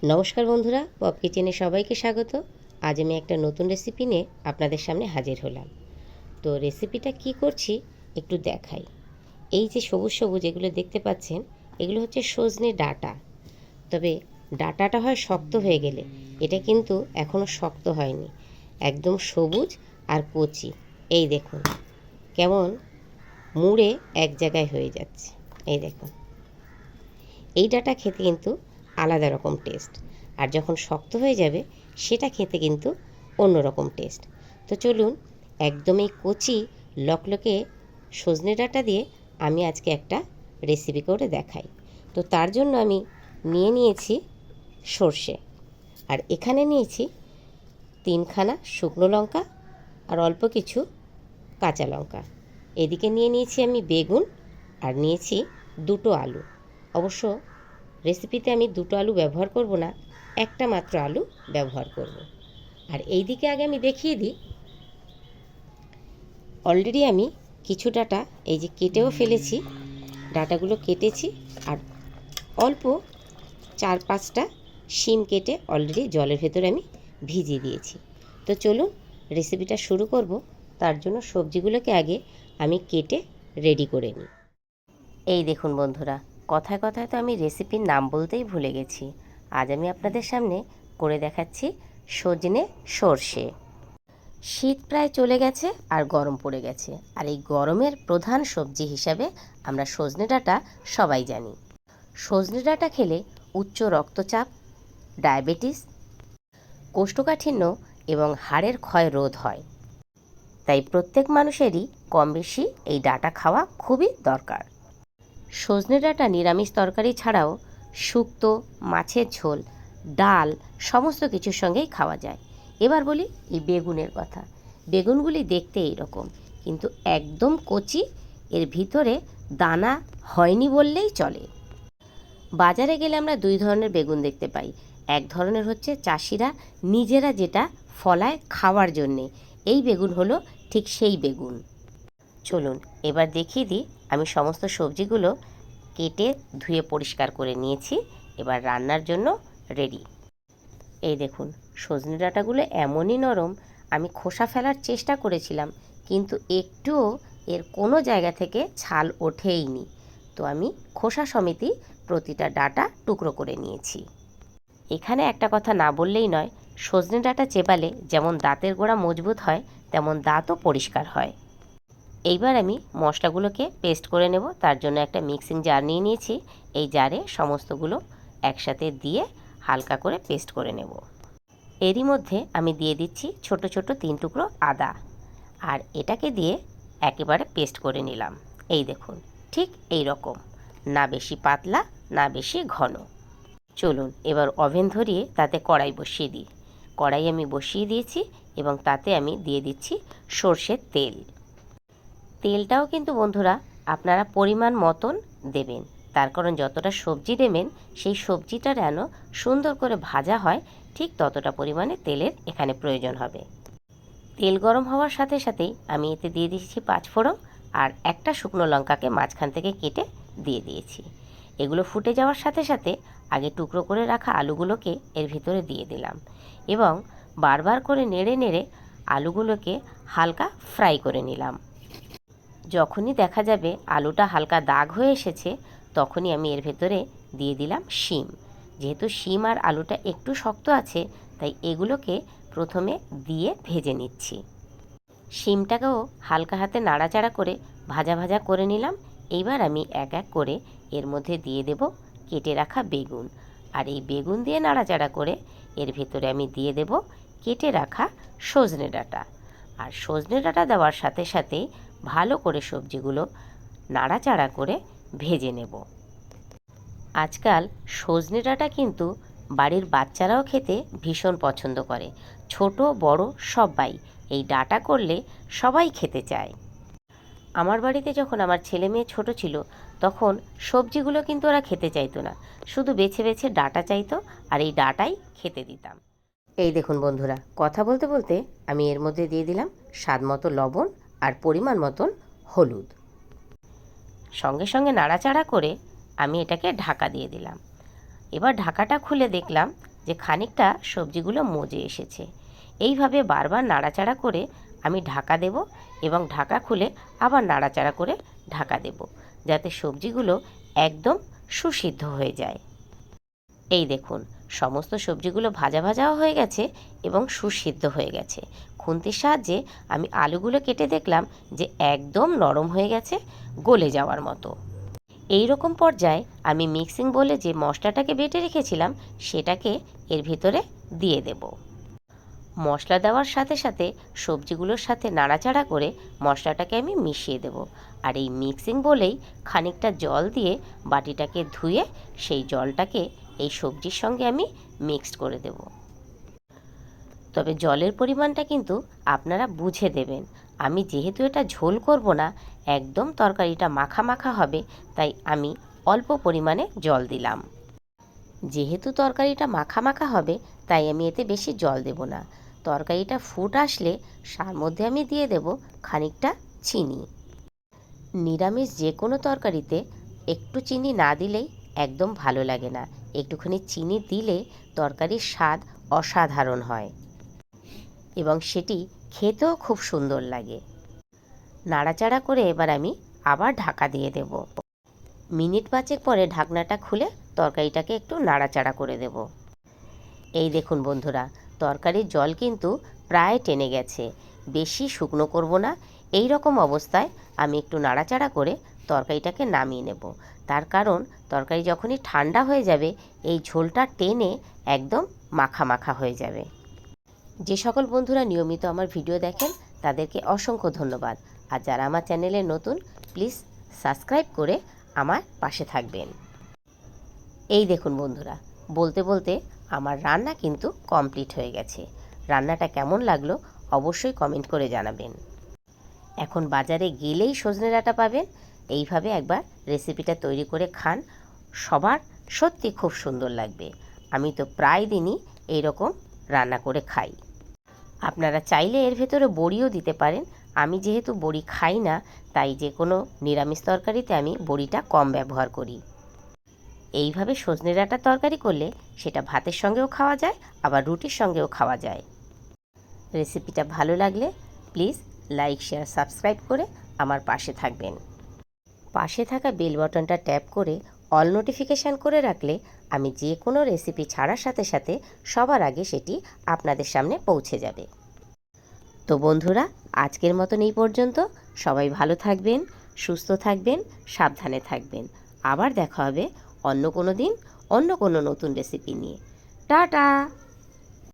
নমস্কার বন্ধুরা, পপ কিচেনে সবাইকে স্বাগত। আজ আমি একটা নতুন রেসিপি নিয়ে আপনাদের সামনে হাজির হলাম। তো রেসিপিটা কি করছি একটু দেখাই। এই যে সবুজ সবুজ এগুলো দেখতে পাচ্ছেন, এগুলো হচ্ছে সজনে ডাঁটা। তবে ডাঁটাটা হয় শক্ত হয়ে গেলে, এটা কিন্তু এখনও শক্ত হয়নি, একদম সবুজ আর কচি। এই দেখুন কেমন মুড়ে এক জায়গায় হয়ে যাচ্ছে। এই দেখুন, এই ডাঁটা খেতে কিন্তু আলাদা রকম টেস্ট, আর যখন শক্ত হয়ে যাবে সেটা খেতে কিন্তু অন্য রকম টেস্ট। তো চলুন একদমই কচি লকলকে সজনে ডাঁটা দিয়ে আমি আজকে একটা রেসিপি করে দেখাই। তো তার জন্য আমি নিয়েছি সর্ষে, আর এখানে নিয়েছি 3খানা শুকনো লঙ্কা আর অল্প কিছু কাঁচা লঙ্কা। এদিকে নিয়েছি আমি বেগুন, আর নিয়েছি 2টো আলু। অবশ্য রেসিপিতে আমি 2টো আলু ব্যবহার করব না, একটা মাত্র আলু ব্যবহার করব। আর এই দিকে আগে আমি দেখিয়ে দিই, অলরেডি আমি কিছু ডাঁটা এই যে কেটেও ফেলেছি। ডাঁটাগুলো কেটেছি, আর অল্প 4-5টা শিম কেটে অলরেডি জলের ভেতরে আমি ভিজিয়ে দিয়েছি। তো চলুন রেসিপিটা শুরু করব। তার জন্য সবজিগুলোকে আগে আমি কেটে রেডি করে নিই। এই দেখুন বন্ধুরা, কথায় কথায় তো আমি রেসিপির নাম বলতেই ভুলে গেছি। আজ আমি আপনাদের সামনে করে দেখাচ্ছি সজনে সর্ষে। শীত প্রায় চলে গেছে আর গরম পড়ে গেছে, আর এই গরমের প্রধান সবজি হিসাবে আমরা সজনে ডাঁটা সবাই জানি। সজনে ডাঁটা খেলে উচ্চ রক্তচাপ, ডায়াবেটিস, কোষ্ঠকাঠিন্য এবং হাড়ের ক্ষয় রোধ হয়। তাই প্রত্যেক মানুষেরই কম বেশি এই ডাঁটা খাওয়া খুবই দরকার। সজনে ডাঁটা নিরামিষ তরকারি ছাড়াও শুক্তো, মাছের ঝোল, ডাল সমস্ত কিছুর সঙ্গেই খাওয়া যায়। এবার বলি এই বেগুনের কথা। বেগুনগুলি দেখতে এইরকম, কিন্তু একদম কচি, এর ভিতরে দানা হয়নি বললেই চলে। বাজারে গেলে আমরা 2 ধরনের বেগুন দেখতে পাই। এক ধরনের হচ্ছে চাষিরা নিজেরা যেটা ফলায় খাওয়ার জন্যে, এই বেগুন হলো ঠিক সেই বেগুন। চলুন এবার দেখিয়ে দিই। আমি সমস্ত সবজিগুলো কেটে ধুয়ে পরিষ্কার করে নিয়েছি, এবার রান্নার জন্য রেডি। এই দেখুন, সজনে ডাঁটাগুলো এমনই নরম, আমি খোসা ফেলার চেষ্টা করেছিলাম, কিন্তু একটুও এর কোনো জায়গা থেকে ছাল ওঠেইনি। তো আমি খোসা সমেতই প্রতিটা ডাঁটা টুকরো করে নিয়েছি। এখানে একটা কথা না বললেই নয়, সজনে ডাঁটা চেবালে যেমন দাঁতের গোড়া মজবুত হয়, তেমন দাঁতও পরিষ্কার হয়। এইবার আমি মশলাগুলোকে পেস্ট করে নেব। তার জন্য একটা মিক্সিং জার নিয়ে নিয়েছি। এই জারে সমস্তগুলো একসাথে দিয়ে হালকা করে পেস্ট করে নেব। এরই মধ্যে আমি দিয়ে দিচ্ছি ছোট ছোট 3 টুকরো আদা, আর এটাকে দিয়ে একেবারে পেস্ট করে নিলাম। এই দেখুন, ঠিক এই রকম, না বেশি পাতলা না বেশি ঘন। চলুন এবার ওভেন ধরিয়ে তাতে কড়াই বসিয়ে দিই। কড়াই আমি বসিয়ে দিয়েছি এবং তাতে আমি দিয়ে দিচ্ছি সর্ষের তেল। তেলটাও কিন্তু বন্ধুরা আপনারা পরিমাণ মতন দেবেন, তার কারণ যতটা সবজি দেবেন সেই সবজিটা যেন সুন্দর করে ভাজা হয়, ঠিক ততটা পরিমাণে তেলের এখানে প্রয়োজন হবে। তেল গরম হওয়ার সাথে সাথেই আমি এতে দিয়ে দিয়েছি 5 ফোড়ন, আর একটা শুকনো লঙ্কাকে মাঝখান থেকে কেটে দিয়ে দিয়েছি। এগুলো ফুটে যাওয়ার সাথে সাথে আগে টুকরো করে রাখা আলুগুলোকে এর ভিতরে দিয়ে দিলাম, এবং বারবার করে নেড়ে নেড়ে আলুগুলোকে হালকা ফ্রাই করে নিলাম। যখনই দেখা যাবে আলুটা হালকা দাগ হয়ে এসেছে, তখনই আমি এর ভেতরে দিয়ে দিলাম শিম। যেহেতু শিম আর আলুটা একটু শক্ত আছে, তাই এগুলোকে প্রথমে দিয়ে ভেজে নিচ্ছি। শিমটাকেও হালকা হাতে নাড়াচাড়া করে ভাজা ভাজা করে নিলাম। এইবার আমি এক এক করে এর মধ্যে দিয়ে দেব কেটে রাখা বেগুন, আর এই বেগুন দিয়ে নাড়াচাড়া করে এর ভেতরে আমি দিয়ে দেব কেটে রাখা সজনে ডাঁটা। আর সজনে ডাঁটা দেওয়ার সাথে সাথে ভালো করে সবজিগুলো নাড়াচাড়া করে ভেজে নেব। আজকাল সজনে ডাঁটা কিন্তু বাড়ির বাচ্চারাও খেতে ভীষণ পছন্দ করে। ছোট বড় সবাই এই ডাঁটা করলে সবাই খেতে চায়। আমার বাড়িতে যখন আমার ছেলে মেয়ে ছোট ছিল, তখন সবজিগুলো কিন্তু ওরা খেতে চাইতো না, শুধু বেছে বেছে ডাঁটা চাইতো, আর এই ডাঁটাই খেতে দিতাম। এই দেখুন বন্ধুরা, কথা বলতে বলতে আমি এর মধ্যে দিয়ে দিলাম স্বাদ মতো লবণ আর পরিমাণ মতন হলুদ। সঙ্গে সঙ্গে নাড়াচাড়া করে আমি এটাকে ঢাকা দিয়ে দিলাম। এবার ঢাকাটা খুলে দেখলাম যে খানিকটা সবজিগুলো মজে এসেছে। এইভাবে বারবার নাড়াচাড়া করে আমি ঢাকা দেব এবং ঢাকা খুলে আবার নাড়াচাড়া করে ঢাকা দেব, যাতে সবজিগুলো একদম সুসিদ্ধ হয়ে যায়। এই দেখুন, সমস্ত সবজিগুলো ভাজা ভাজাও হয়ে গেছে এবং সুসিদ্ধ হয়ে গেছে। খুন্তির সাহায্যে আমি আলুগুলো কেটে দেখলাম যে একদম নরম হয়ে গেছে, গলে যাওয়ার মতো। এই রকম পর্যায়ে আমি মিক্সিং বলে যে মশলাটাকে বেটে রেখেছিলাম সেটাকে এর ভিতরে দিয়ে দেব। মশলা দেওয়ার সাথে সাথে সবজিগুলোর সাথে নাড়াচাড়া করে মশলাটাকে আমি মিশিয়ে দেব। আর এই মিক্সিং বলেই খানিকটা জল দিয়ে বাটিটাকে ধুয়ে সেই জলটাকে এই সবজির সঙ্গে আমি মিক্সড করে দেব। তবে জলের পরিমাণটা কিন্তু আপনারা বুঝে দেবেন। আমি যেহেতু এটা ঝোল করব না, একদম তরকারিটা মাখা মাখা হবে, তাই আমি অল্প পরিমাণে জল দিলাম। যেহেতু তরকারিটা মাখা মাখা হবে, তাই আমি এতে বেশি জল দেব না। তরকারিটা ফুট আসলে তার মধ্যে আমি দিয়ে দেব খানিকটা চিনি। নিরামিষ যে কোনো তরকারিতে একটু চিনি না দিলেই একদম ভালো লাগে না। একটুখানি চিনি দিলে তরকারির স্বাদ অসাধারণ হয় এবং সেটি খেতেও খুব সুন্দর লাগে। নাড়াচাড়া করে এবার আমি আবার ঢাকা দিয়ে দেব। মিনিট 5 পরে ঢাকনাটা খুলে তরকারিটাকে একটু নাড়াচাড়া করে দেব। এই দেখুন বন্ধুরা, তরকারির জল কিন্তু প্রায় টেনে গেছে। বেশি শুকনো করব না। এই রকম অবস্থায় আমি একটু নাড়াচাড়া করে তরকারিটাকে নামিয়ে নেব। তার কারণ তরকারি যখনই ঠান্ডা হয়ে যাবে, এই ঝোলটা টেনে একদম মাখা মাখা হয়ে যাবে। যে সকল বন্ধুরা নিয়মিত আমার ভিডিও দেখেন তাদেরকে অসংখ্য ধন্যবাদ। আর যারা আমার চ্যানেলে নতুন, প্লিজ সাবস্ক্রাইব করে আমার পাশে থাকবেন। এই দেখুন বন্ধুরা, বলতে বলতে আমার রান্না কিন্তু কমপ্লিট হয়ে গেছে। রান্নাটা কেমন লাগলো অবশ্যই কমেন্ট করে জানাবেন। এখন বাজারে গেলেই সজনে ডাঁটা পাবেন। এইভাবে একবার রেসিপিটা তৈরি করে খান, সবার সত্যি খুব সুন্দর লাগবে। আমি তো প্রায় দিনই এইরকম রান্না করে খাই। আপনারা চাইলে এর ভেতরে বড়িও দিতে পারেন। আমি যেহেতু বড়ি খাই না, তাই যে কোনো নিরামিষ তরকারিতে আমি বড়িটা কম ব্যবহার করি। এইভাবে সজনে ডাঁটার তরকারি করলে সেটা ভাতের সঙ্গেও খাওয়া যায়, আবার রুটির সঙ্গেও খাওয়া যায়। রেসিপিটা ভালো লাগলে প্লিজ লাইক, শেয়ার, সাবস্ক্রাইব করে আমার পাশে থাকবেন। পাশে থাকা বেল বাটনটা ট্যাপ করে অল নোটিফিকেশান করে রাখলে আমি যে কোনো রেসিপি ছাড়ার সাথে সাথে সবার আগে সেটি আপনাদের সামনে পৌঁছে যাবে। তো বন্ধুরা, আজকের মতন এই পর্যন্ত। সবাই ভালো থাকবেন, সুস্থ থাকবেন, সাবধানে থাকবেন। আবার দেখা হবে অন্য কোনো দিন অন্য কোনো নতুন রেসিপি নিয়ে। টাটা।